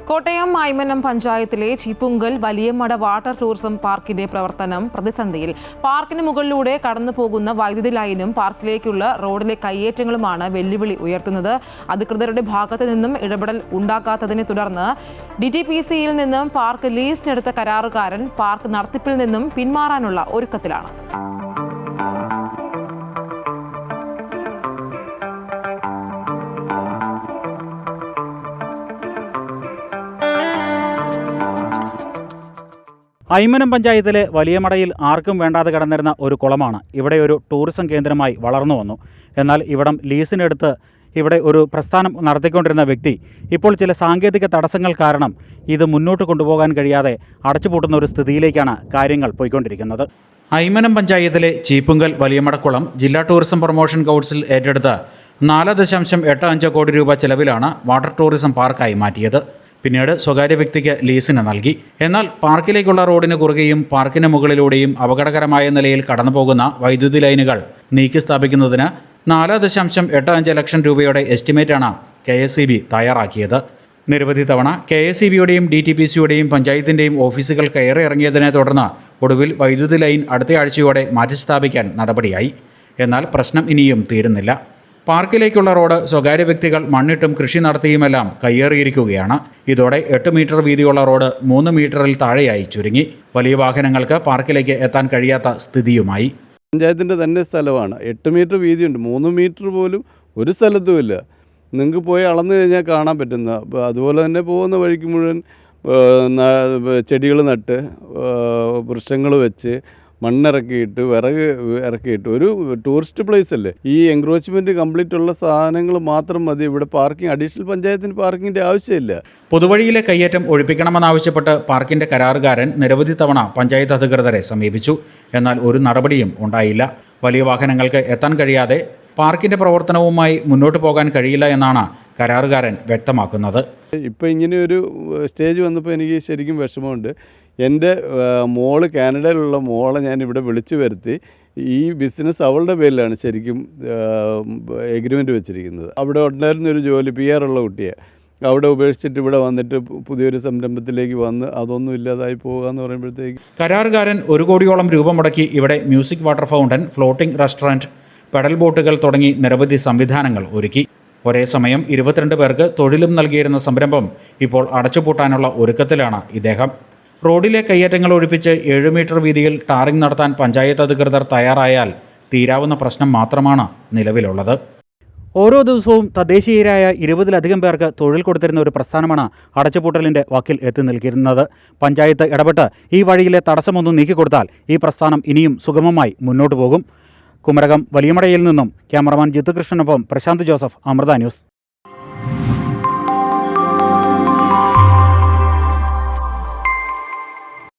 കോട്ടയം ഐമനം പഞ്ചായത്തിലെ Cheeppunkal വലിയമട water tourism പാർക്കിന്റെ പ്രവർത്തനം പ്രതിസന്ധിയിൽ. പാർക്കിന് മുകളിലൂടെ കടന്നുപോകുന്ന വൈദ്യുതി ലൈനും പാർക്കിലേക്കുള്ള റോഡിലെ കയ്യേറ്റങ്ങളുമാണ് വെല്ലുവിളി ഉയർത്തുന്നത്. അധികൃതരുടെ ഭാഗത്തു നിന്നും ഇടപെടൽ ഉണ്ടാകാത്തതിനെ തുടർന്ന് DTPCയിൽ നിന്നും പാർക്ക് ലീസിനെടുത്ത കരാറുകാരൻ പാർക്ക് നടത്തിപ്പിൽ നിന്നും പിന്മാറാനുള്ള ഒരുക്കത്തിലാണ്. ഐമനം പഞ്ചായത്തിലെ വലിയമടയിൽ ആർക്കും വേണ്ടാതെ കിടന്നിരുന്ന ഒരു കുളമാണ് ഇവിടെ ഒരു ടൂറിസം കേന്ദ്രമായി വളർന്നു വന്നു. എന്നാൽ ഇവിടം ലീസിനെടുത്ത് ഇവിടെ ഒരു പ്രസ്ഥാനം നടത്തിക്കൊണ്ടിരുന്ന വ്യക്തി ഇപ്പോൾ ചില സാങ്കേതിക തടസ്സങ്ങൾ കാരണം ഇത് മുന്നോട്ട് കൊണ്ടുപോകാൻ കഴിയാതെ അടച്ചുപൂട്ടുന്ന ഒരു സ്ഥിതിയിലേക്കാണ് കാര്യങ്ങൾ പോയിക്കൊണ്ടിരിക്കുന്നത്. ഐമനം പഞ്ചായത്തിലെ ചീപ്പുങ്കൽ വലിയമടക്കുളം ജില്ലാ ടൂറിസം പ്രൊമോഷൻ കൗൺസിൽ ഏറ്റെടുത്ത് 4.85 കോടി രൂപ ചെലവിലാണ് വാട്ടർ ടൂറിസം പാർക്കായി മാറ്റിയത്. പിന്നീട് സ്വകാര്യ വ്യക്തിക്ക് ലീസിന് നൽകി. എന്നാൽ പാർക്കിലേക്കുള്ള റോഡിന് കുറുകെയും പാർക്കിന് മുകളിലൂടെയും അപകടകരമായ നിലയിൽ കടന്നുപോകുന്ന വൈദ്യുതി ലൈനുകൾ നീക്കി സ്ഥാപിക്കുന്നതിന് 4.85 ലക്ഷം രൂപയുടെ എസ്റ്റിമേറ്റാണ് KSEB തയ്യാറാക്കിയത്. നിരവധി തവണ KSEBയുടെയും DTPCയുടെയും പഞ്ചായത്തിൻ്റെയും ഓഫീസുകൾ കയറി ഇറങ്ങിയതിനെ തുടർന്ന് ഒടുവിൽ വൈദ്യുതി ലൈൻ അടുത്ത ആഴ്ചയോടെ മാറ്റിസ്ഥാപിക്കാൻ നടപടിയായി. എന്നാൽ പ്രശ്നം ഇനിയും തീരുന്നില്ല. പാർക്കിലേക്കുള്ള റോഡ് സ്വകാര്യ വ്യക്തികൾ മണ്ണിട്ടും കൃഷി നടത്തിയുമെല്ലാം കയ്യേറിയിരിക്കുകയാണ്. ഇതോടെ 8 മീറ്റർ വീതിയുള്ള റോഡ് 3 മീറ്ററിൽ താഴെയായി ചുരുങ്ങി. വലിയ വാഹനങ്ങൾക്ക് പാർക്കിലേക്ക് എത്താൻ കഴിയാത്ത സ്ഥിതിയുമായി. പഞ്ചായത്തിൻ്റെ തന്നെ സ്ഥലമാണ്. 8 മീറ്റർ വീതിയുണ്ട്. 3 മീറ്റർ പോലും ഒരു സ്ഥലത്തുമില്ല. നിങ്ങൾക്ക് പോയി അളന്നു കഴിഞ്ഞാൽ കാണാൻ പറ്റുന്ന. അതുപോലെ തന്നെ പോകുന്ന വഴിക്ക് മുഴുവൻ ചെടികൾ നട്ട് വൃക്ഷങ്ങൾ വെച്ച് മണ്ണിറക്കിയിട്ട് വിറക് ഇറക്കിയിട്ട് ഒരു ടൂറിസ്റ്റ് പ്ലേസ് അല്ലേ. ഈ എൻക്രോച്ച്മെൻറ്റ് കംപ്ലീറ്റ് ഉള്ള സാധനങ്ങൾ മാത്രം മതി. ഇവിടെ പാർക്കിംഗ് അഡീഷണൽ പഞ്ചായത്തിന് പാർക്കിങ്ങിൻ്റെ ആവശ്യമില്ല. പൊതുവഴിയിലെ കയ്യേറ്റം ഒഴിപ്പിക്കണമെന്നാവശ്യപ്പെട്ട് പാർക്കിൻ്റെ കരാറുകാരൻ നിരവധി തവണ പഞ്ചായത്ത് അധികൃതരെ സമീപിച്ചു. എന്നാൽ ഒരു നടപടിയും ഉണ്ടായില്ല. വലിയ വാഹനങ്ങൾക്ക് എത്താൻ കഴിയാതെ പാർക്കിൻ്റെ പ്രവർത്തനവുമായി മുന്നോട്ട് പോകാൻ കഴിയില്ല എന്നാണ് കരാറുകാരൻ വ്യക്തമാക്കുന്നത്. ഇപ്പോൾ ഇങ്ങനെ ഒരു സ്റ്റേജ് വന്നപ്പോൾ എനിക്ക് ശരിക്കും വിഷമമുണ്ട്. എൻ്റെ മോള് കാനഡയിലുള്ള മോളെ ഞാനിവിടെ വിളിച്ചു വരുത്തി. ഈ ബിസിനസ് അവളുടെ പേരിലാണ് ശരിക്കും എഗ്രിമെൻ്റ് വെച്ചിരിക്കുന്നത്. അവിടെ ഉണ്ടായിരുന്നൊരു ജോലി PR ഉള്ള കുട്ടിയെ അവിടെ ഉപേക്ഷിച്ചിട്ട് ഇവിടെ വന്നിട്ട് പുതിയൊരു സംരംഭത്തിലേക്ക് വന്ന് അതൊന്നും ഇല്ലാതായി പോകുക എന്ന് പറയുമ്പോഴത്തേക്ക് കരാറുകാരൻ 1 കോടിയോളം രൂപ മുടക്കി ഇവിടെ music water fountain, floating restaurant, pedal ബോട്ടുകൾ തുടങ്ങി നിരവധി സംവിധാനങ്ങൾ ഒരുക്കി. ഒരേ സമയം 22 പേർക്ക് തൊഴിലും നൽകിയിരുന്ന സംരംഭം ഇപ്പോൾ അടച്ചുപൂട്ടാനുള്ള ഒരുക്കത്തിലാണ് ഇദ്ദേഹം. റോഡിലെ കയ്യേറ്റങ്ങൾ ഒഴിപ്പിച്ച് 7 മീറ്റർ വീതിയിൽ ടാറിംഗ് നടത്താൻ പഞ്ചായത്ത് അധികൃതർ തയ്യാറായാൽ തീരാവുന്ന പ്രശ്നം മാത്രമാണ് നിലവിലുള്ളത്. ഓരോ ദിവസവും തദ്ദേശീയരായ 20-ലധികം പേർക്ക് തൊഴിൽ കൊടുത്തിരുന്ന ഒരു പ്രസ്ഥാനമാണ് അടച്ചുപൂട്ടലിൻ്റെ വക്കിൽ എത്തി നിൽക്കുന്നത്. പഞ്ചായത്ത് ഇടപെട്ട് ഈ വഴിയിലെ തടസ്സമൊന്നും നീക്കിക്കൊടുത്താൽ ഈ പ്രസ്ഥാനം ഇനിയും സുഗമമായി മുന്നോട്ട് പോകും. കുമരകം വലിയമടയിൽ നിന്നും ക്യാമറമാൻ ജിത്തുകൃഷ്ണനൊപ്പം പ്രശാന്ത് ജോസഫ്, അമൃത ന്യൂസ്.